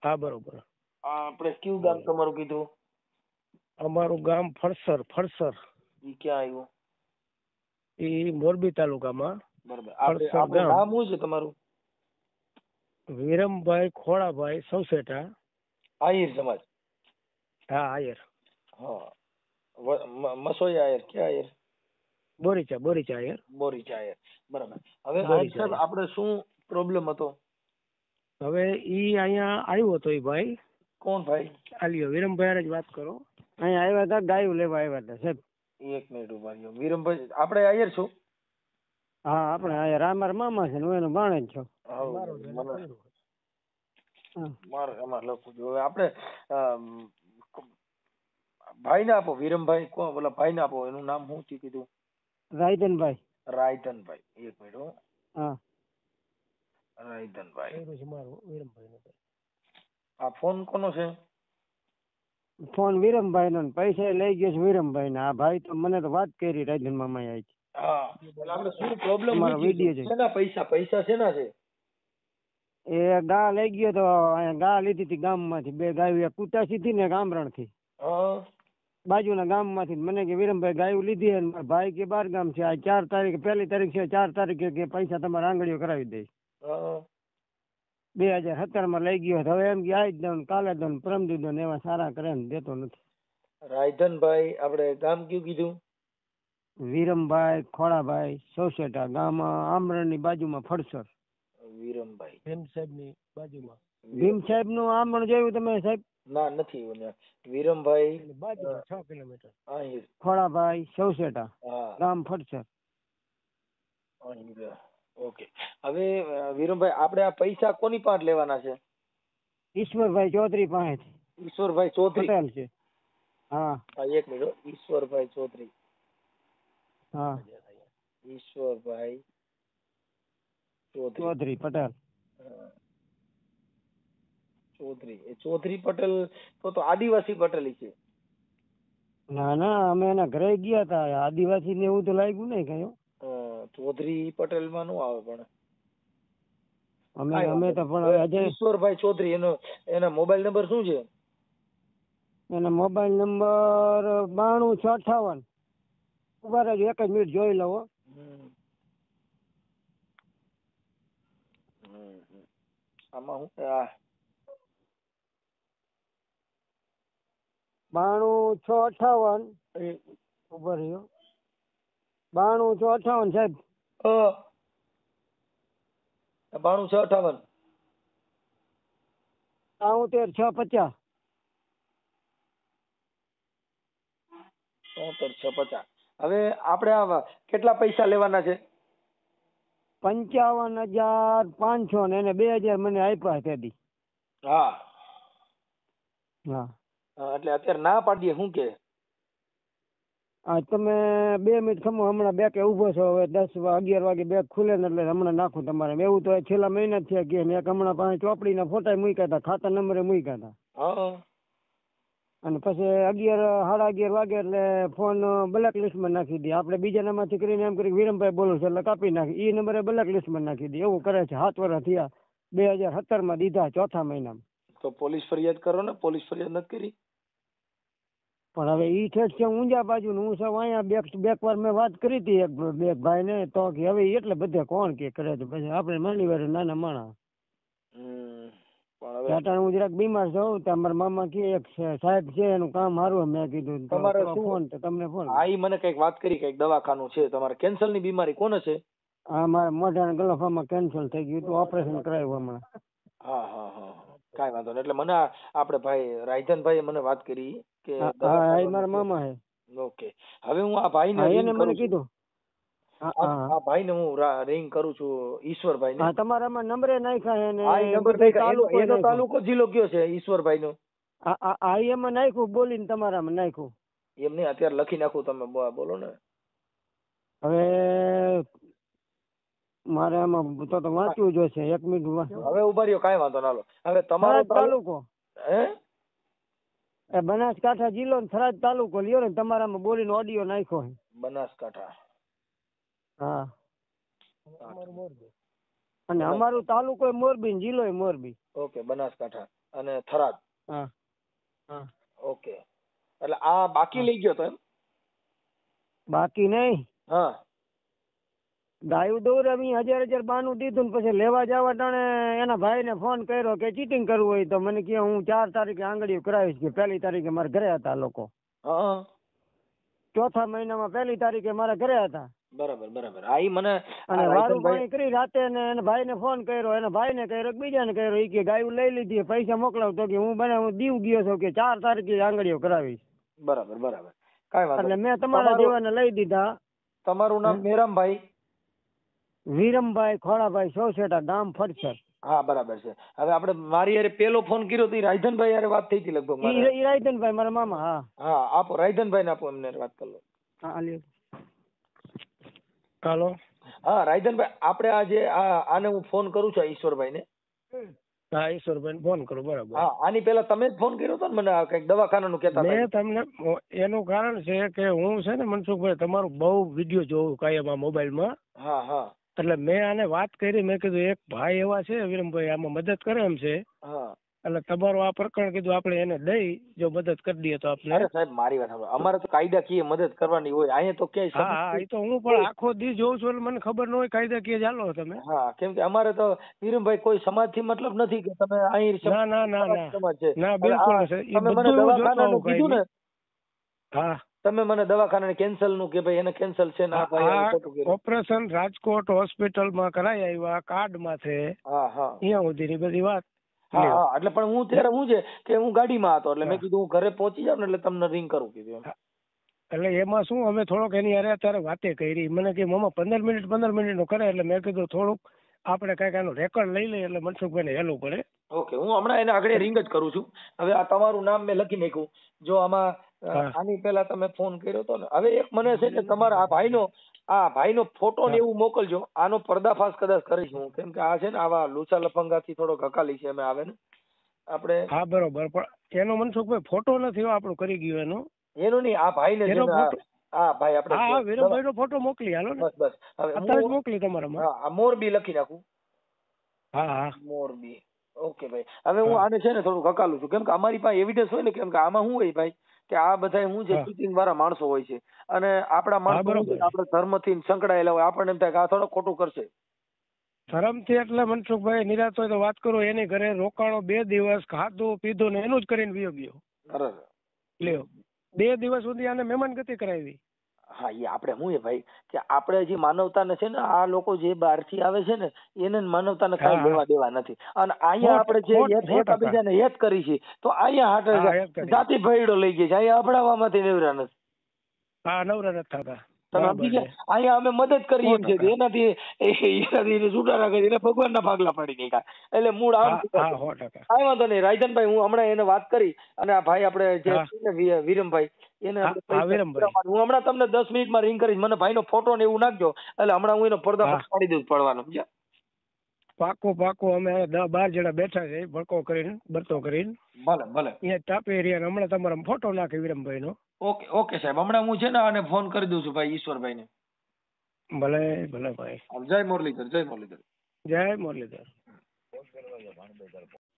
હા બરોબર. આપણે કયું ગામ તમારું કીધું? અમારું ગામ ફળસર. ફળસર ઈ ક્યાં આવ્યું? એ મોરબી તાલુકામાં. બરાબર. ફળસર આપણું ગામ. નામ શું છે તમારું? વિરમભાઈ ખોડાભાઈ સૌસેટા. આહિર સમાજ. હા આયર. હા. મસોયા આયર ક્યાં આયર? બોરીચા. બોરીચા આયર. બોરીચા આયર. બરાબર. હવે આહિર બોરીચા સાહેબ આયર. આપણે શું પ્રોબ્લેમ હતો? હવે ઈ અહીંયા આવ્યો હતો એ ભાઈ. કોણ ભાઈ? આલ્યો વિરમભાઈ જ વાત કરો. અહીંયા આવ્યા હતા, ગાયું લેવા આવ્યા હતા સાહેબ. એક મિનિટ ઉભા રહ્યો. વિરમભાઈ આપણે આયર છો? હા આપણે આયર. અમારા મામા છે ને હું એનો ભાણેજ છું. મારે એમાં લખું છું. હવે આપણે ભાઈ ને આપો. વિરમભાઈ કોણ? બોલા ભાઈ ને આપો. એનું નામ શું છે કીધું? રાયધનભાઈ. રાયધનભાઈ. એક મિનિટ હો. હા રાયધનભાઈ. આ ફોન કોનો છે? ફોન વિરમભાઈ નો. પૈસા લઈ ગયો છે વિરમભાઈ ને. આ ભાઈ તો મને તો વાત કરી રાયધન મામા આવી. હા એટલે આપણે શું પ્રોબ્લેમ? મારો વિડીયો છે. શેના પૈસા? પૈસા શેના છે? એ ગા લઈ ગયો તો અહીંયા ગા લીધી હતી ગામમાંથી. બે ગાયો, એક કુતાસી થી ને એક આમરણ થી. બાજુના ગામમાંથી. મને કે વિરમભાઈ ગાયું લીધી અને મારા ભાઈ કે 12 ગામ છે. આ 4 તારીખ, 1લી તારીખ છે, 4 તારીખે કે પૈસા તમારા આંગળીઓ કરાવી દઈશ. 2017 માં લઈ ગયો. હવે એમ કે આજ દઉં, કાલે દઉં, પરમદી દઉં, એવા સારા કરે ને દેતો નથી. રાયધનભાઈ. આપણે ગામ કયું કીધું? વિરમભાઈ ખોડાભાઈ સૌસેટા. ગામ આમરણ ની બાજુમાં ફળસર. વિરમભાઈ ભીમ સાહેબ ની બાજુમાં. ભીમ સાહેબ નું આમરણ જોયું તમે સાહેબ? ના નથી. વિરમભાઈ બાજુમાં 6 કિલોમીટર. આહિર. ખોડાભાઈ સૌસેટા. ગામ ફળસર. ઓકે. હવે વિરમભાઈ આપણે આ પૈસા કોની પાસે લેવાના છે? ઈશ્વરભાઈ ચૌધરી પાસે. ઈશ્વરભાઈ ચૌધરી પટેલ છે. હા એક મિનિટ. ઈશ્વરભાઈ ચૌધરી. હા ઈશ્વરભાઈ ચૌધરી પટેલ. ચૌધરી. એ ચૌધરી પટેલ તો આદિવાસી પટેલ છે. ના ના અમે એના ઘરે ગયા હતા. આદિવાસી ને એવું તો લાગ્યું નહીં કઈ. ચૌધરી પટેલ માં નું આવે પણ અમે તો પણ ઈશ્વરભાઈ ચૌધરી. એના મોબાઈલ નંબર શું છે? એના મોબાઈલ નંબર 92658. ઉભા રહેજો, એક જ મિનિટ જોઈ લઉં. આમાં હું 92658. ઉભા રહ્યો. 92658 સાહેબ. 92658. 73650. 73650. હવે આપણે આ કેટલા પૈસા લેવાના છે? 55,500 ને એને 2000 મને આપ્યા તેથી. હા હા એટલે અત્યારે ના પાડીએ શું કે? હા તમે 2 મિનિટ ખમો. હમણાં બેંકે ઉભો છો. હવે 10-11 વાગે બેંક ખુલે ને એટલે હમણાં નાખું તમારે. એવું તો છેલ્લા મહિના જ થયા કે એક હમણાં પાસે ચોપડીના ફોટા મૂક્યા હતા, ખાતા નંબરે મૂક્યા હતા. અને પછી 11-11:30 વાગે એટલે ફોન બ્લેક લિસ્ટમાં નાખી દે. આપણે બીજા નંબરથી કરીને એમ કરી વિરમભાઈ બોલું છે એટલે કાપી નાખી. એ નંબરે બ્લેક લિસ્ટમાં નાખી દે. એવું કરે છે. 7 વર્ષ થયા. 2017 માં દીધા, ચોથા મહિનામાં. તો પોલીસ ફરિયાદ કરો ને. પોલીસ ફરિયાદ નથી કરી? પણ હવે ઈ ઠેઠ છે ઊંઝા બાજુ. હું સૌ અહીંયા બેક વાર મેં વાત કરી હતી એક ભાઈ ને. તો કે હવે એટલે બધે કોણ કે કરે છે. પછી આપણે માંડી વાર નાના માણસ. હું જરાક બીમાર છું. તમારા મામા કે એક સાહેબ છે એનું કામ સારું. મેં કીધું તમારે ફોન તો તમને ફોન. હા ઈ મને કઈક વાત કરી, કઈક દવાખાનું છે. તમારે કેન્સર ની બીમારી કોને છે? હા મારે મોઢાના ગળફામાં કેન્સર થઈ ગયું હતું. ઓપરેશન કરાવ્યું હમણાં. હા કઈ વાંધો નહીં. એટલે મને આપણે ભાઈ રાયધનભાઈ મને વાત કરી કે મારા મામા હે. ઓકે. હવે હું આ ભાઈ ને એને મને કીધું. આ ભાઈ ને હું રિંગ કરું છું. ઈશ્વરભાઈ ને. તમારામાં નંબરે નાખ્યા છે ને એનો તાલુકો જિલ્લો કયો છે ઈશ્વરભાઈ નો? એમાં નાખ્યું. બોલીને તમારામાં નાખ્યું. એમ નહીં, અત્યારે લખી નાખું. તમે બોલો ને. હવે મારે આમાં તો વાંચવું જોઈશે. 1 મિનિટ. હવે ઉભા રહ્યો. કાંઈ વાંધો ના લો. હવે તમારો તાલુકો બનાસકાંઠા જિલ્લો ને થરાદ તાલુકો લ્યો ને. તમારામાં બોલીને ઓડિયો નાખ્યો. બનાસકાંઠા. હા અને અમારું તાલુકો મોરબી, જિલ્લો મોરબી. ઓકે બનાસકાંઠા. અને થરાદ. હા હા. ઓકે, એટલે આ બાકી લઈ ગયો તો એમ? બાકી નહીં, હા ગાયું દોરાવી 1000 બાનું દીધું ને પછી લેવા જવા ટાણે એના ભાઈને ફોન કર્યો કે ચીટિંગ કરવું હોય તો મને કે હું 4 તારીખે આંગળીઓ કરાવીશ કે 1 તારીખે મારે ઘરે હતા લોકો. હા ચોથા મહિનામાં 1 તારીખે મારા ઘરે હતા. બરાબર બરાબર. હા ઈ મને અને વારું રાયધનભાઈ પાણી કરી રાતે ને એના ભાઈને ફોન કર્યો, એના ભાઈને કર્યો, બીજાને કર્યો, ઈ કે ગાયું લઈ લીધી, પૈસા મોકલાવ તો કે હું દીવ ગયો છું કે 4 તારીખે આંગળીઓ કરાવીશ. બરાબર બરાબર, કાંઈ વાંધો એટલે નહીં. મેં તમારા જેવાને લઈ દીધા. તમારું નામ મેરામભાઈ? વિરમભાઈ ખોડાભાઈ સોસેટા, ગામ ફરસર. હા બરાબર છે. હવે આપણે મારી યારે પેલો ફોન કર્યો તો ઈ રાયધનભાઈ યારે વાત થઈ હતી લગભગ મારે. ઈ રાયધનભાઈ મારા મામા. હા હા આપો રાયધનભાઈ ને આપો, એમને વાત કરી લો. હા લ્યો. હાલો. હા રાયધનભાઈ, આપણે આજે આને હું ફોન કરું છું ઈશ્વરભાઈ ને. હા ઈશ્વરભાઈ ફોન કરો. બરાબર. હા આની પેલા તમે જ ફોન કર્યો હતો ને મને, આ કઈક દવાખાનાનું કહેતા હતા. મેં તમને એનું કારણ છે કે હું છે ને મનસુખભાઈ તમારું બહુ વિડીયો જોઉં કાયમ આ મોબાઈલમાં. હા હા. એટલે મેં આને વાત કરી, મેં કીધું એક ભાઈ એવા છે વિરમભાઈ આમાં મદદ કરે એમ છે, હા એટલે તમારું આ પ્રકરણ કીધું આપણે એને દઈ જો મદદ કરી દઈએ તો આપણે. અરે સાહેબ મારી વાત સાંભળો, અમારે તો કાયદાકીય મદદ કરવાની હોય, અહીંયા તો ક્યાંય હા હા, એ તો હું પણ આખો દી જોઉં છું એટલે મને ખબર ન હોય કાયદાકીય ચાલો તમે. હા કેમ કે અમારે તો વીરમભાઈ કોઈ સમાજ થી મતલબ નથી કે તમે અહીં ના ના ના ના સમાજ છે. ના બિલકુલ છે. એ તમે મને બધું હું જોતો દવાખાનાનું હોઉં કીધું ને, હા તમે મને દવાખાના કેન્સલ નું કે ભાઈ એને કેન્સલ છે ને આ ભાઈ આ ખોટું કર્યું. ઓપરેશન રાજકોટ હોસ્પિટલમાં કરાઈ આવ્યા કાર્ડ માંથી, હા હા અહીંયા સુધીની બધી વાત. હા હા. એટલે પણ હું ત્યારે હું છે કે હું ગાડીમાં હતો એટલે મેં કીધું હું ઘરે પહોંચી જાવ ને એટલે તમને રિંગ કરું કીધું એમ. એટલે એમાં શું અમે થોડોક એની હારે અત્યારે વાતે કરી, મને કે મામા 15 મિનિટ નું કરે, એટલે મેં કીધું થોડુંક આપણે કઈક આનું રેકોર્ડ લઈ લઈએ એટલે મનસુખભાઈ ને હેલું પડે. ઓકે, હું હમણાં એને આગળ રિંગ જ કરું છું. હવે આ તમારું નામ મેં લખી નાખ્યું. જો આમાં આની પહેલા તમે ફોન કર્યો હતો ને, હવે એક મને છે ને તમારા આ ભાઈનો ફોટો ને એવું મોકલજો. આનો પર્દાફાશ કદાચ કરીશ હું, કેમ કે આ છે ને આવા લુચા લફંગાથી થોડો હકાલી છે અમે આવે ને આપણે. હા બરોબર, પણ એનો મનસુખભાઈ ફોટો નથી આપણું કરી ગયો એનો. એનો નહીં, આ ભાઈને છે ને આ ભાઈ આપણે હા વિરમભાઈ નો ફોટો મોકલી હાલો ને. બસ બસ હવે અત્યારે જ મોકલી તમારામાં. હા આ મોરબી લખી નાખું. હા હા મોરબી. ઓકે ભાઈ, હવે હું આને છે ને થોડું હકાલું છું, કેમ કે અમારી પાસે એવિડન્સ હોય ને, કેમ કે આમાં શું હોય ભાઈ કે આ બધા શું છે ચીટિંગ વાળા માણસો હોય છે, અને આપણા માણસો આપણે ધર્મ થી સંકળાયેલા હોય, આપણને એમ થાય કે આ થોડો ખોટું કરશે. ધરમથી એટલે મનસુખભાઈ નિરાશ હોય તો વાત કરો, એની ઘરે રોકાણો 2 દિવસ, ખાધું પીધું ને એનું જ કરીને વિયો ગયો. અરે લ્યો 2 દિવસ સુધી આને મહેમાન ગતિ કરાવી. હા એ આપણે શું ભાઈ કે આપણે જે માનવતાને છે ને, આ લોકો જે બહારથી આવે છે ને એને માનવતાને કઈ લેવા દેવા નથી, અને અહીંયા આપણે જે એકબીજાને હેત કરી છે તો અહીંયા હાટે જાતિ ભયડો લઈ ગઈ છે, અહીંયા અભડાવવામાંથી નેવરા નથી. હા નવરા નથી થતા. તમે સમજી ગયા? અહીંયા અમે મદદ કરી એમ છે, એનાથી છૂટારા કરી એને ભગવાનના ભાગલા પાડી નાખ્યા. એટલે મૂળ આમ કાંઈ વાંધો નહીં રાયધનભાઈ, હું હમણાં એને વાત કરી, અને આ ભાઈ આપણે જે વિરમભાઈ એને હું હમણાં તમને 10 મિનિટમાં રિંગ કરીશ. મને ભાઈનો ફોટો ને એવું નાખજો, એટલે હમણાં હું એનો પડદા પાડી દઉં પડવાનો. પાકો પાકો. અમે 10-12 જણા બેઠા છે ભડકો કરીને બરતો કરીને. ભલે ભલે. અહીંયા તાપી એરિયા હમણાં તમારા ફોટો નાખે વિરમભાઈ નો. ઓકે ઓકે સાહેબ, હમણાં હું છે ને આને ફોન કરી દઉં છું ભાઈ ઈશ્વરભાઈ ને. ભલે ભલે ભાઈ. જય મુરલીધર. જય મુરલીધર. જય મુરલીધર.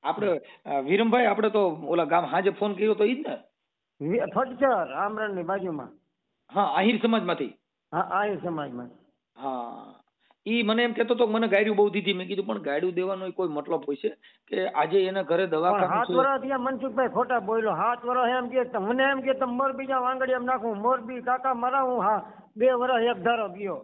આપણે વિરમભાઈ આપણે તો ઓલા ગામ હાજે ફોન કર્યો તો ઈ જ ને? ફટસર આમરણ ની બાજુમાં. હા આહિર સમાજમાંથી. હા આહિર સમાજમાં. હા ઈ મને એમ કહેતો તો મને ગાડીઓ બહુ દીધી. મેં કીધું પણ ગાડીઓ દેવાનો કોઈ મતલબ હોય છે કે આજે એના ઘરે દવાખાનું 7 વર્ષ થયા મનસુખભાઈ ખોટા બોલ્યો. 7 વર્ષ એમ કે મને એમ કે તમે મોરબી જાવ આંગળી એમ નાખું, મોરબી કાકા મારા હું. હા 2 વર્ષ એક ધારો ગયો.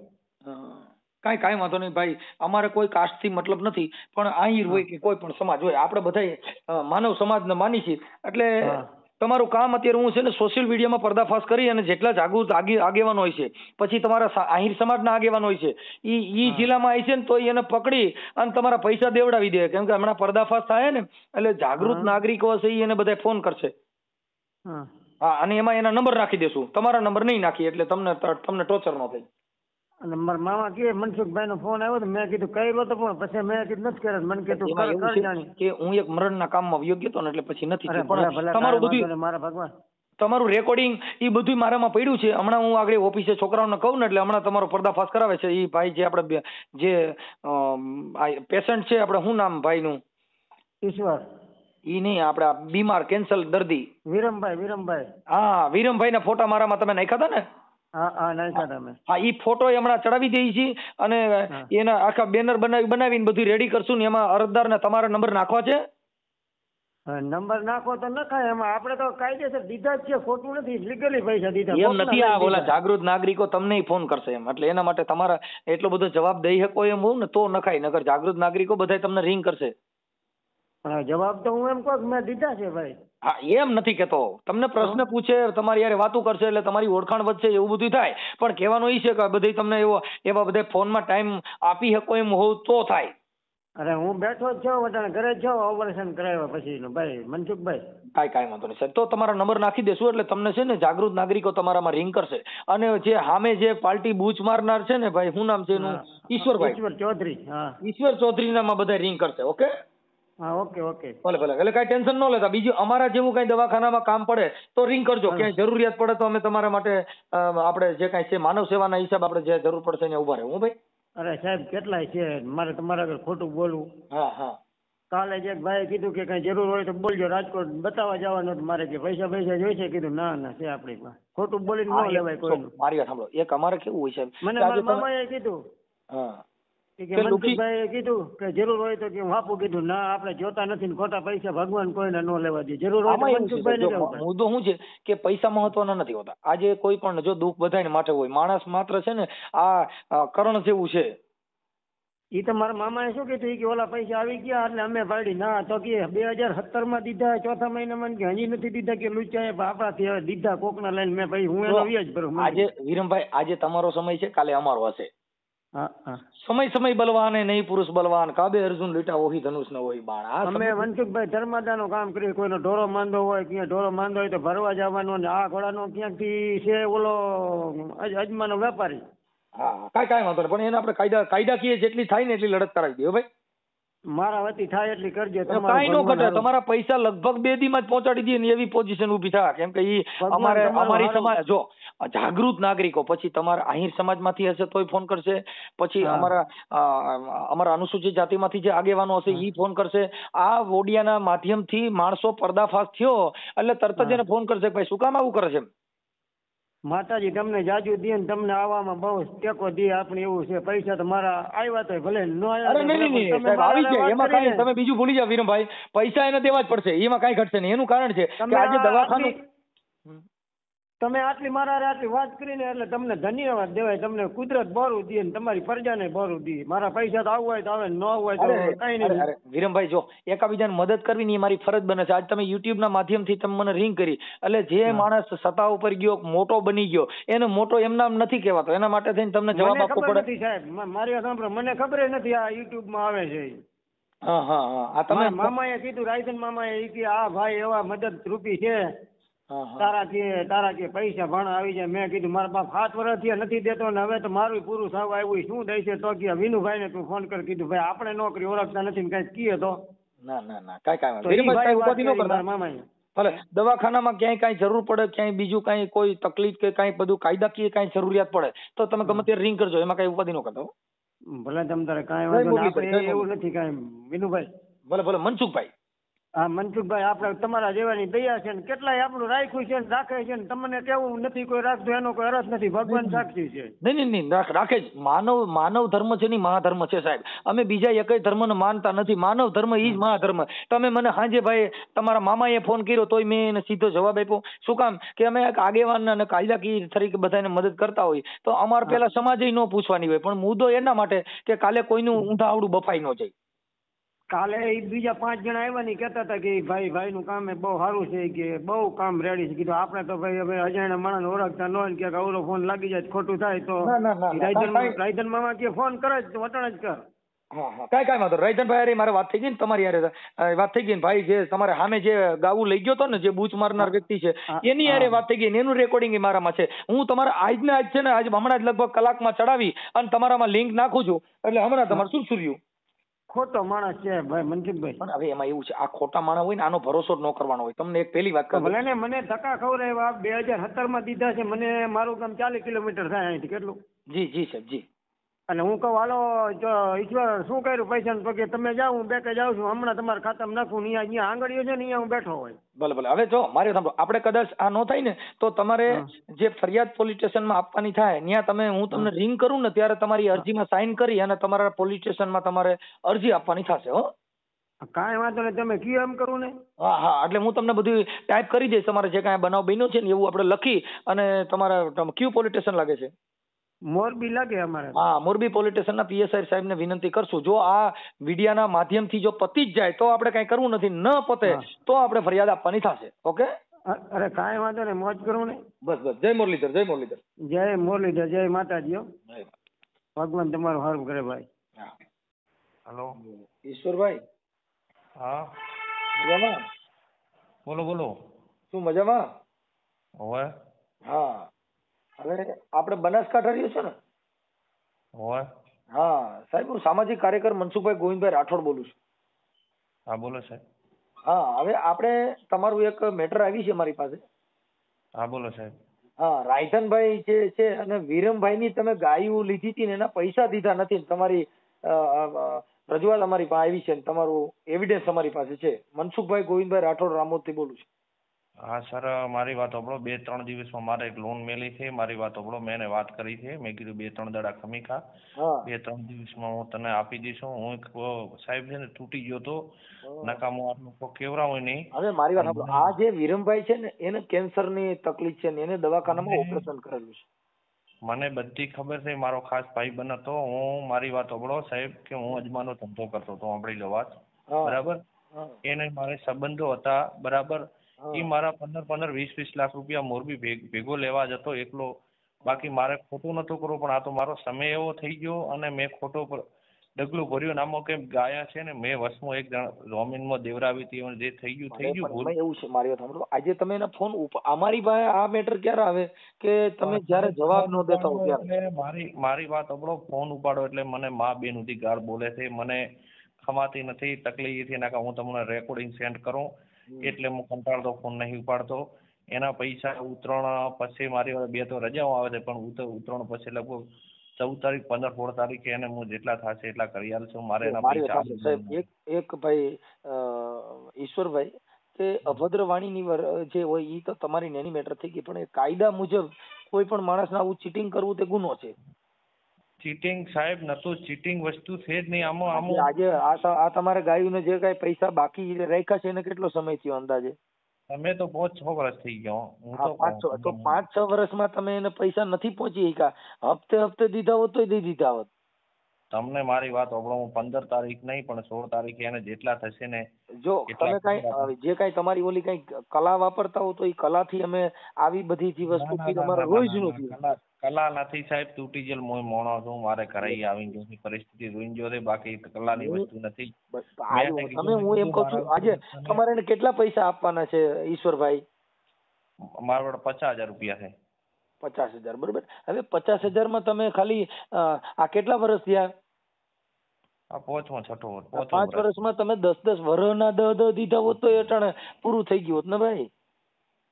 કાંઈ વાંધો નહીં ભાઈ, અમારે કોઈ કાસ્ટ થી મતલબ નથી, પણ આહિર હોય કે કોઈ પણ સમાજ હોય, આપણે બધા માનવ સમાજને માની છીએ. એટલે તમારું કામ અત્યારે હું છે ને સોશિયલ મીડિયામાં પર્દાફાશ કરી, અને જેટલા જાગૃત આગેવાનો હોય છે, પછી તમારા આહિર સમાજના આગેવાનો હોય છે, ઈ જિલ્લામાં આવી છે ને તો એને પકડી અને તમારા પૈસા દેવડાવી દે, કેમ કે હમણાં પર્દાફાશ થાય ને એટલે જાગૃત નાગરિકો હશે એને બધા ફોન કરશે. હા અને એમાં એના નંબર નાખી દેશું, તમારા નંબર નહીં નાખી એટલે તમને ટોર્ચર ન થાય. અને મારા મામા કે મનસુખભાઈ નો ફોન આવ્યો તો મેં કીધું કર્યો તો, પણ પછી મેં કીધું નથી કર્યો. મને કીધું કે હું એક મરણના કામમાં વયો ગયો તો ને એટલે પછી નથી. તમારું બધું મારા ભગવાન તમારું રેકોર્ડિંગ એ બધું મારામાં પડ્યું છે. હમણાં હું આગળ ઓફિસે છોકરાઓને કહું ને એટલે હમણાં તમારો પર્દાફાશ કરાવે છે. એ ભાઈ જે આપણે જે પેશન્ટ છે, આપણે શું નામ ભાઈનું? ઈશ્વર. ઈ નહીં, આપણે આ બીમાર કેન્સર દર્દી. વિરમભાઈ. હા, વિરમભાઈ ના ફોટા મારામાં તમે નાખ્યા હતા ને? હા નાખ્યા તમે. હા, ઈ ફોટો હમણાં ચડાવી દઈએ છીએ અને એના આખા બેનર બનાવીને બધું રેડી કરશું ને એમાં અરજદાર ને તમારા નંબર નાખવા છે. નંબર નાખો તો નખાય, એમાં આપણે તો કાયદેસર દીધા જ છે, ખોટું નથી, લીગલી પૈસા દીધા. એમ નથી, આ ઓલા જાગૃત નાગરિકો તમને ફોન કરશે એમ, એટલે એના માટે તમારા એટલો બધો જવાબ દઈ શકો એમ હોવ ને તો નખાય, નકર જાગૃત નાગરિકો બધા તમને રિંગ કરશે. જવાબ તો હું એમ કહું મેં દીધા છે ભાઈ. હા, એમ નથી કેતો, તમને પ્રશ્ન પૂછે, તમારી યારે વાતો કરશે એટલે તમારી ઓળખાણ વધશે, એવું બધું થાય. પણ કહેવાનું એ છે કે બધી તમને એવા બધા ફોનમાં ટાઈમ આપી શકો એમ હોવ તો થાય. અરે હું બેઠો જ છું, વટાણે ઘરે જ છું, ઓપરેશન કરાવ્યા પછી ભાઈ મનસુખભાઈ. કાંઈ વાંધો નહીં સાહેબ, તો તમારા નંબર નાખી દેશું એટલે તમને છે ને જાગૃત નાગરિકો તમારામાં રિંગ કરશે. અને જે સામે જે પાર્ટી બૂચ મારનાર છે ને ભાઈ, શું નામ છે એનું? ઈશ્વર ચૌધરી. હા, ઈશ્વર ચૌધરી નામાં બધા રિંગ કરશે. ઓકે, હા, ઓકે. ભલે એટલે કાંઈ ટેન્શન ન લેતા. બીજું અમારા જેવું કાંઈ દવાખાનામાં કામ પડે તો રિંગ કરજો, ક્યાંય જરૂરિયાત પડે તો અમે તમારા માટે આપણે જે કાંઈ છે માનવ સેવાના હિસાબ આપણે જે જરૂર પડશે એને ઉભા રહે. હું ભાઈ? અરે સાહેબ કેટલાય છે, મારે તમારા આગળ ખોટું બોલવું? હા. કાલે જ એક ભાઈ કીધું કે કઈ જરૂર હોય તો બોલજો, રાજકોટ બતાવવા જવાનું મારે, કે પૈસા જોઈશે, કીધું ના છે આપણી પાસે, ખોટું બોલીને ન લેવાય કોઈ. મારી વાત સાંભળો, એક અમારે કેવું હોય છે, મને મારા મામાએ કીધું, કે મનસુખભાઈએ કીધું કે જરૂર હોય તો કે હું આપું, કીધું ના આપણે જોતા નથી ને ખોટા પૈસા ભગવાન કોઈને ન લેવા દે, જરૂર હોય તો મનસુખભાઈ. મુદ્દો શું છે કે પૈસા મહત્વના નથી હોતા. આજે કોઈ પણ જો દુઃખ બધાને માટે હોય, માણસ માત્ર છે ને આ કરણ જેવું છે. એ તો મારા મામાએ શું કીધું કે ઓલા પૈસા આવી ગયા એટલે અમે પાડી, ના તો કે 2017 દીધા, ચોથા મહિનામાં કે હજી નથી દીધા, કે લુચાએ આપણાથી હવે દીધા કોકના લઈને મેં ભાઈ હું એનો વ્યાજ ભરું. આજે વિરમભાઈ, આજે તમારો સમય છે, કાલે અમારો હશે. હા. સમય બલવાન એ નહીં પુરુષ બલવાન, કાબે અર્જુન લીટા ઓહી ધનુષ ન હોય બાણ. અમે મનસુખભાઈ ધર્માદાનું કામ કરીએ, કોઈનો ઢોરો માંદો હોય, ક્યાં ઢોરો માંદો હોય તો ભરવા જવાનો, ને આ ઘોડાનો ક્યાંકથી છે ઓલો અજમાનો વેપારી. હા, કાંઈ વાંધો નહીં, પણ એને આપણે કાયદાકીય જેટલી થાય ને એટલી લડત કરાવી દઈએ ભાઈ. મારા વતી થાય એટલી કરજો. કાંઈ નો ઘટે, તમારા પૈસા લગભગ 2 દીમાં જ પહોંચાડી દઈએ ને એવી પોઝિશન ઊભી થાય. કેમ કે અમારી સમાજ જો જાગૃત નાગરિકો, પછી તમારા આહિર સમાજમાંથી હશે તોય ફોન કરશે, પછી અમારા અનુસૂચિત જાતિમાંથી જે આગેવાનો હશે ઈ ફોન કરશે. આ ઓડિયાના માધ્યમથી માણસો પર્દાફાશ થયો એટલે તરત જ એને ફોન કરશે, ભાઈ શું કામ આવું કરે છે. માતાજી તમને જાજુ દે ને તમને આવવામાં બહુ ટેકો દે, આપણે એવું છે. પૈસા તો મારા આવ્યા તો ભલે ન આવ્યા, એમાં કાંઈ તમે બીજું ભૂલી જાવ વિરમભાઈ, પૈસા એને દેવા જ પડશે, એમાં કાંઈ ઘટશે નહીં. એનું કારણ છે કે આજે દવાખાનું તમે આટલી મારા આટલી વાત કરીને એટલે તમને ધન્યવાદ દેવાય, તમને કુદરત બોરું દે ને તમારી પ્રજાને બોરું દે. મારા પૈસા તો આવવું હોય તો આવે, ન હોય તો કઈ નહીં. વિરમભાઈ જો એકાબીજાને મદદ કરવી ને એ મારી ફરજ બને છે. આજ તમે યુટ્યુબ ના માધ્યમથી તમે મને રિંગ કરી એટલે જે માણસ સત્તા ઉપર ગયો, મોટો બની ગયો, એને મોટો એમ નામ નથી કહેવાતો. એના માટે થઈને તમને જવાબ આપવો પડે. સાહેબ મારી વાત સાંભળો, મને ખબર નથી આ યુટ્યુબ માં આવે છે. હા. તમે મામાએ કીધું, રાયસન મામાએ કે આ ભાઈ એવા મદદ રૂપી છે, તારા કે પૈસા ભાણા આવી જાય. મેં કીધું મારા બાપ 7 વર્ષથી નથી દેતો ને હવે તો મારું પૂરું થવા આવ્યું, શું દે છે? તો કે વિનુભાઈ ને તું ફોન કર. કીધું ભાઈ આપણે નોકરી ઓળખતા નથી ને કઈ કીએ તો ના કાંઈ મામાએ ભલે દવાખાનામાં ક્યાંય કાંઈ જરૂર પડે, ક્યાંય બીજું કાંઈ કોઈ તકલીફ કે કાંઈ બધું કાયદાકીય કાંઈ જરૂરિયાત પડે તો તમે ગમે ત્યારે રિંગ કરજો, એમાં કાંઈ ઉપાધિ ન કરતા. ભલે તમ તારે કાંઈ વાંધો નહીં, એવું નથી કાંઈ વિનુભાઈ. ભલે મનસુખભાઈ. હા મનસુખભાઈ, આપણે તમારા જેવાની દયા છે ને કેટલાય આપણું રાખ્યું છે ને રાખે છે ને, તમને કેવું નથી કોઈ રાખતું એનો કોઈ અર્થ નથી, ભગવાન સાક્ષી છે. નહીં રાખે જ. માનવ ધર્મ છે ને મહાધર્મ છે સાહેબ. અમે બીજા એકય ધર્મને માનતા નથી, માનવ ધર્મ ઈ જ મહાધર્મ. તમે મને સાંજે ભાઈ તમારા મામાએ ફોન કર્યો તોય મેં એને સીધો જવાબ આપ્યો. શું કામ કે અમે એક આગેવાન અને કાયદાકીય તરીકે બધાને મદદ કરતા હોય તો અમારે પેલા સમાજે ન પૂછવાની હોય, પણ મુદ્દો એના માટે કે કાલે કોઈનું ઊંધા આવડું બફાઈ ન જાય. કાલે બીજા 5 જણા આવ્યા ને કહેતા હતા કે ભાઈ નું કામ બહુ સારું છે, કે બહુ કામ રેડી છે. કીધું આપણે તો ભાઈ હવે અજાણ્યા માણસ ઓળખતા ન હોય કે અવરો ફોન લાગી જાય ખોટું થાય તો રાયધન મામા કે ફોન કરે તો વટણ જ કર. હા કાંઈ વાંધો. રાયધનભાઈ મારે વાત થઈ ગઈ ને, તમારી યારે વાત થઈ ગઈ ને. ભાઈ જે તમારે સામે જે ગાવું લઈ ગયો હતો ને, જે બૂચ મારનાર વ્યક્તિ છે એની યારે વાત થઈ ગઈ ને, એનું રેકોર્ડિંગ મારામાં છે. હું તમારા આજને આજ છે ને આજ હમણાં જ લગભગ કલાકમાં ચડાવી અને તમારામાં લિંક નાખું છું, એટલે હમણાં તમારે શું રહ્યું. ખોટો માણસ છે ભાઈ મનસુખભાઈ. પણ હવે એમાં એવું છે, આ ખોટા માણસ હોય ને આનો ભરોસો ન કરવાનો હોય. તમને એક પહેલી વાત કહું, ભલે ને મને ધક્કા ખવડાવ્યા, 2017 દીધા છે મને. મારું ગામ 40 કિલોમીટર થાય અહીંથી. કેટલું? જી સાહેબ જી. અને હું કહું હાલો જો ઈશ્વર શું કર્યું પૈસા તો કે તમે જાઓ હું બેંકે જાઉં છું હમણાં તમારા ખાતામાં નાખું અહીંયા આંગળીઓ છે ને અહીંયા હું બેઠો હોય. ભલે ભલે. હવે જો મારી સાંભળો, આપણે કદાચ આ ન થાય ને તો તમારે જે ફરિયાદ પોલીસ સ્ટેશનમાં આપવાની થાય ત્યાં તમે હું તમને રિંગ કરું ને ત્યારે તમારી અરજીમાં સાઇન કરી અને તમારા પોલીસ સ્ટેશનમાં તમારે અરજી આપવાની થશે. હો કાંઈ વાંધો નહીં, તમે કયો એમ કરું ને. હા હા, એટલે હું તમને બધું ટાઈપ કરી દઈશ. તમારે જે કાંઈ બનાવ બન્યો છે ને એવું આપણે લખી અને તમારા કયું પોલીસ સ્ટેશન લાગે છે? મોરબી લાગે અમારે. હા, મોરબી પોલીસ સ્ટેશનના પીએસઆઈ સાહેબને વિનંતી કરશું. જો આ મીડિયાના માધ્યમથી જો પતી જ જાય તો આપણે કાંઈ કરવું નથી, ન પતે તો આપણે ફરિયાદ આપવાની થશે. ઓકે? અરે કાંઈ વાંધો નહીં, મોજ કરું ને. બસ બસ. જય મુરલીધર, જય મુરલીધર. જય મુરલીધર, જય માતાજી. ભગવાન તમારું સારું કરે ભાઈ. હેલો ઈશ્વરભાઈ. હા મજામાં? બોલો બોલો. શું મજામાં? હોવે. હા, હવે આપણે બનાસકાંઠા રહ્યો છે ને? હોવે. હા સાહેબ, હું સામાજિક કાર્યકર મનસુખભાઈ ગોવિંદભાઈ રાઠોડ બોલું છું. હા બોલો સાહેબ. હા, હવે આપણે તમારું એક મેટર આવી છે મારી પાસે. હા બોલો સાહેબ. હા, રાયધનભાઈ જે છે અને વિરમભાઈની તમે ગાયું લીધી હતી ને એના પૈસા દીધા નથી. તમારી રજૂઆત અમારી પાસે આવી છે, તમારું એવિડન્સ અમારી પાસે છે. મનસુખભાઈ ગોવિંદભાઈ રાઠોડ રામોદથી બોલું છું. હા સર, મારી વાત સાંભળો. 2-3 દિવસમાં મારે એક લોન મેલી છે. મારી વાત સાંભળો. મેં એને વાત કરી છે. મેં કીધું 2-3 દાડા ખમી ખા, 2-3 દિવસમાં હું તને આપી દઈશું. હું એક સાહેબ છે ને તૂટી ગયો તો નકામો આટલું કેવરાવું નહીં. હવે મારી વાત સાંભળો. આ જે વિરમભાઈ છે ને એને કેન્સરની તકલીફ છે ને એને દવાખાનામાં ઓપરેશન કરેલું છે. મને બધી ખબર છે. મારો ખાસ ભાઈ બન હતો. હું મારી વાત સાંભળો સાહેબ, કે હું અજમાનો ધંધો કરતો હતો. સાંભળી લો વાત, બરાબર. એને મારે સંબંધો હતા, બરાબર. એ મારા 15-20 લાખ રૂપિયા મોરબી ભેગો લેવા જતો એકલો. બાકી મારે ખોટું નતું કરવું, પણ આ તો મારો સમય એવો થઈ ગયો અને મેં ખોટો ડગલું ભર્યું. નામો કેમ ગાયા છે ને મેં વસમાં એક જમીનમાં દેવરાવી હતી. જે થઈ ગયું ભૂલ. એવું છે. મારી વાત સાંભળો. આજે તમે એના ફોન અમારી પાસે આ મેટર ક્યારે આવે કે તમે જ્યારે જવાબ ન દેતા હો ત્યારે? મારી વાત સાંભળો. ફોન ઉપાડો એટલે મને મા બેન સુધી ગાળ બોલે છે. મને ખમાતી નથી, તકલીફ થી નાખા. હું તમને રેકોર્ડિંગ સેન્ડ કરું એટલે હું કંટાળતો ફોન નહીં ઉપાડતો. એના પૈસા ઉતરણ પછી મારી 2 તો રજાઓ આવે છે, પણ ઉતરણ પછી લગભગ 14 તારીખ 15-16 તારીખે એને હું જેટલા થશે એટલા કરી આલશું. મારે એના પૈસા એક ભાઈ ઈશ્વરભાઈ, કે અભદ્ર વાણીની જે હોય એ તો તમારી નેની મેટર થઈ ગઈ, પણ એ કાયદા મુજબ કોઈ પણ માણસને આવું ચીટિંગ કરવું તે ગુનો છે. ચીટિંગ સાહેબ નતું. ચીટિંગ વસ્તુ છે જ નહીં. આમાં આજે આ તમારે ગાયોને જે કઈ પૈસા બાકી રાખ્યા છે એને કેટલો સમય થયો અંદાજે? તમે તો 5-6 વર્ષ થઈ ગયો. હું તો 5-6 વર્ષમાં તમે એને પૈસા નથી પહોંચી શક્યા. હપ્તે દીધા હોત તો દઈ દીધા હોત. તમને મારી વાત સાંભળો. હું 15 તારીખ નહીં પણ 16 તારીખે એને જેટલા થશે ને, જો તમે જે કઈ તમારી ઓલી કઈ કલા વાપરતા હો તો એ કલાથી અમે આવી બધી જે વસ્તુ તમારે રોજ નું કલા નથી સાહેબ. તૂટી ગયેલ હું મોણો છું. મારે ઘરે આવીને જોની પરિસ્થિતિ રૂઈન જો છે. બાકી કલાની વસ્તુ નથી. તમે હું એમ કહું છું આજે તમારે એને કેટલા પૈસા આપવાના છે ઈશ્વરભાઈ? મારા જોડે 50,000 રૂપિયા છે. 50,000, બરોબર. હવે 50,000 માં તમે ખાલી આ કેટલા વર્ષ થયા? 5 વર્ષમાં તમે 10-10 વર્ષના 10 દીધા હોત તો એ ટાણે પૂરું થઈ ગયું હોત ને ભાઈ.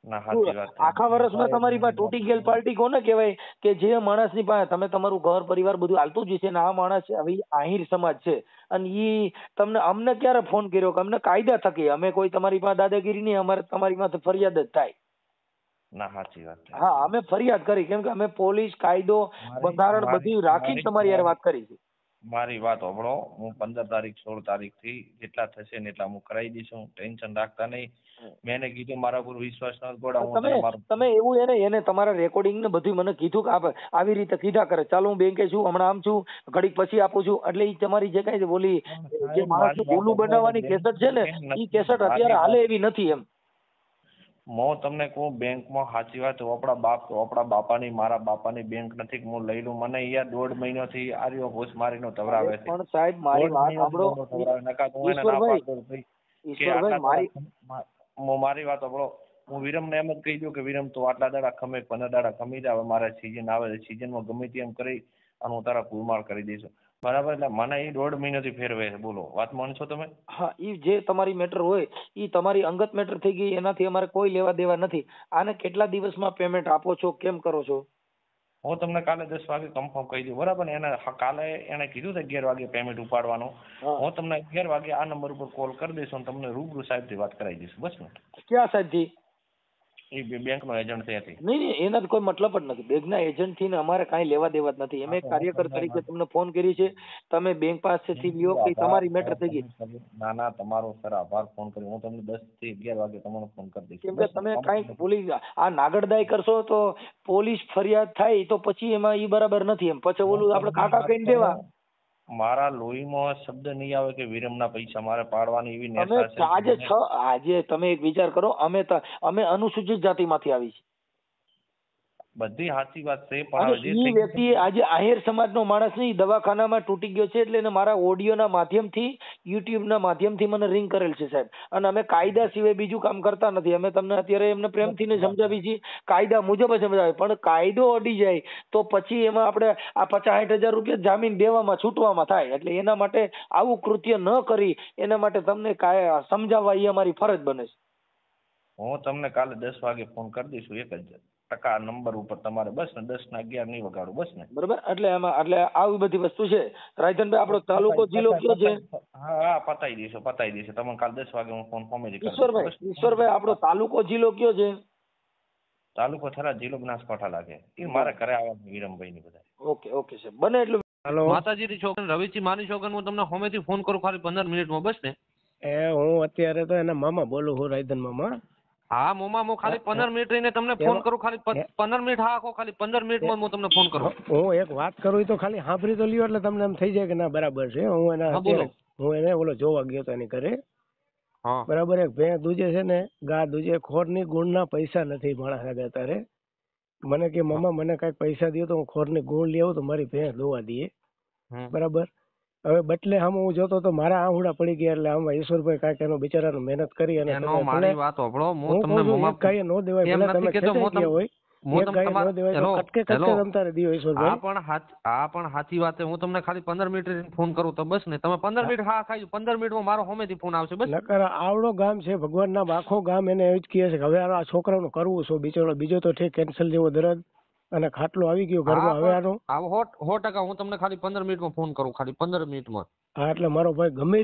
આખા વર્ષમાં તમારી પાસે તૂટી ગયેલ પાર્ટી કોને કહેવાય? કે જે માણસની પાસે તમે તમારું ઘર પરિવાર બધું હાલતું જ છે ને આ માણસ હવે આહિર સમાજ છે અને ઈ તમને અમને ક્યારે ફોન કર્યો કે અમને કાયદા થકી અમે કોઈ તમારી પાસે દાદાગીરી નહીં, અમારે તમારી પાસે ફરિયાદ જ થાય. ના સાચી વાત. હા, અમે ફરિયાદ કરી કેમ કે અમે પોલીસ કાયદો બંધારણ બધું રાખીને તમારી યાર વાત કરી છે. મારી વાત સાંભળો. હું 15 તારીખ 16 તારીખ થી જેટલા થશે ને એટલા હું કરાવી દઈશું. ટેન્શન રાખતા નહીં. મેં એને કીધું મારા પર વિશ્વાસ ન ગોળા. તમે એવું એને તમારા રેકોર્ડિંગ ને બધું મને કીધું કે આવી રીતે કીધા કરે. ચાલો હું બેંકે છું, હમણાં આમ છું, ઘડીક પછી આપું છું. એટલે એ તમારી જે કઈ બોલી જે માણસ ભૂલું બનાવવાની કેસેટ છે ને એ કેસેટ અત્યારે હાલે એવી નથી એમ. હું તમને કહું બેંકમાં સાચી વાત. આપણા બાપાની મારા બાપાની બેંક નથી હું લઈ લઉં. મને યાર 1.5 મહિનાથી આર્યો ઘોષ મારીનો તવરાવે છે. પણ સાહેબ મારી વાત સાંભળો મારી વાત સાંભળો. હું વિરમને એમ જ કહી દઉં કે વિરમ તો આટલા દાડા ખમે 15 દાડા ખમી જાય. મારે સિઝન આવે છે, સિઝનમાં ગમે તેમ કરી અને હું તારા કુલમાર કરી દઈશું. બરાબર. એટલે મને એ 1.5 મહિનાથી ફેરવે છે. બોલો, વાત માનશો તમે? હા, એ જે તમારી મેટર હોય એ તમારી અંગત મેટર થઈ ગઈ. એનાથી અમારે કોઈ લેવા દેવા નથી. આને કેટલા દિવસમાં પેમેન્ટ આપો છો, કેમ કરો છો? હું તમને કાલે 10 વાગે કન્ફર્મ કહી દઉં, બરાબર ને? એને કાલે એને કીધું છે 11 વાગે પેમેન્ટ ઉપાડવાનું. હું તમને 11 વાગે આ નંબર ઉપર કોલ કરી દઈશ અને તમને રૂબરૂ સાહેબથી વાત કરાવી દઈશું. બસ ને? ક્યાં સાહેબથી? એ બેંકનો એજન્ટ છે. નહીં, એના કોઈ મતલબ જ નથી. બેંકના એજન્ટ થી અમારે કાંઈ લેવા દેવા જ નથી. અમે કાર્યકર તરીકે તમને ફોન કરી છે, તમે બેંક પાસેથી લ્યો કે તમારી મેટર થઈ ગઈ. ના ના, તમારો સર આભાર ફોન કર્યો. હું તમને 10 થી 11 વાગે તમને ફોન કરી દઈશ. કેમ કે તમે કાંઈ પોલીસ આ નાગડદાઈ કરશો તો પોલીસ ફરિયાદ થાય તો પછી એમાં ઈ બરાબર નથી. એમ પછી ઓલું આપણે કાકા કહીને દેવા. મારા લોહીમાં શબ્દ નહીં આવે કે વિરમના પૈસા મારે પાડવાની એવી અમે આજે તમે એક વિચાર કરો, અમે અનુસૂચિત જાતિમાંથી આવી છીએ. બધી સાચી વાત છે, પણ ઈ વ્યક્તિ આજે આહિર સમાજનો માણસ નહીં, દવાખાનામાં તૂટી ગયો છે એટલે એને મારા ઓડિયોના માધ્યમથી, યુટ્યુબના માધ્યમથી મને રિંગ કરેલ છે સાહેબ. અને અમે કાયદા સિવાય બીજું કામ કરતા નથી. અમે તમને અત્યારે એમને પ્રેમથી સમજાવી છીએ, કાયદા મુજબ જ સમજાવે. પણ કાયદો અડી જાય તો પછી એમાં આપણે આ 50-60 હજાર રૂપિયા જામીન દેવામાં છૂટવામાં થાય. એટલે એના માટે આવું કૃત્ય ન કરી એના માટે તમને સમજાવવા એ અમારી ફરજ બને છે. હું તમને કાલે 10 વાગે ફોન કરી દઈશું 1% નંબર ઉપર તમારે. બસ ને? 10 ના 11 નહીં વગાડું. બસ ને? બરોબર. એટલે આવી બધી વસ્તુ છે. રાયધનભાઈ આપણો તાલુકો જિલ્લો કયો છે? હા, પતાઈ દઈશું. તમને કાલે 10 વાગે હું ફોન ફોર્મેલી કરી દઈશ. ઈશ્વરભાઈ આપણો તાલુકો જિલ્લો કયો છે? તાલુકો થરાદ, જિલ્લો બનાસકાંઠા લાગે. એ મારા ઘરે આવવાનું વિરમભાઈ ની બધા. ઓકે સર, બને એટલું. હેલો, માતાજીની છોકરી રવિજી માની છોકરી, હું તમને હોમેથી ફોન કરું ખાલી 15 મિનિટમાં. બસ ને? હું અત્યારે તો એના મામા બોલું છું, રાયધન મામા. હા મોમા, હું ખાલી 15 મિનિટ રહીને તમને ફોન કરું. ખાલી 15 મિનિટ. હા, ખાલી 15 મિનિટમાં હું તમને ફોન કરું. હું એક વાત કરું તો ખાલી સાંભળી તો લ્યો એટલે તમને એમ થઈ જાય કે ના બરાબર છે. હું એને ઓલો જોવા ગયો તો એની ઘરે. બરાબર. એક ભેં દૂજે છે ને ગા દૂજે, ખોરની ગુણના પૈસા નથી માણસ આગળ. તારે મને કે મામા મને કઈક પૈસા દો તો હું ખોરની ગુણ લઈ આવું તો મારી ભેં દોવા દઈએ. બરાબર. હવે બટલે હું જોતો તો મારા આહુડા પડી ગયા. એટલે આમાં ઈશ્વરભાઈ કાંઈક એનો બિચારાનો મહેનત કરી અને મારી વાત સાંભળો, હું તમને મોમા કાંઈ ન દેવાય, ભલે તમે ખેંચાઈ ગયા હોય, પણ સાચી વાત છે. હું તમને ખાલી 15 મિનિટ ફોન કરું તો બસ ને? તમે 15 મિનિટ હા ખાઈ 15 મિનિટમાં મારો હોમેથી ફોન આવશે. બસ. આવડો ગામ છે, ભગવાન ના આખો ગામ એને એવું જ કહે છે કે હવે આ છોકરાનું કરવું શું? બીજો તો ઠીક કેન્સલ જેવો દર્દ અને ખાટલો આવી ગયો ઘરમાં. હવે આનો 100% હું તમને ખાલી 15 મિનિટમાં ફોન કરું. ખાલી 15 મિનિટમાં. હા, એટલે મારો ભાઈ ગમે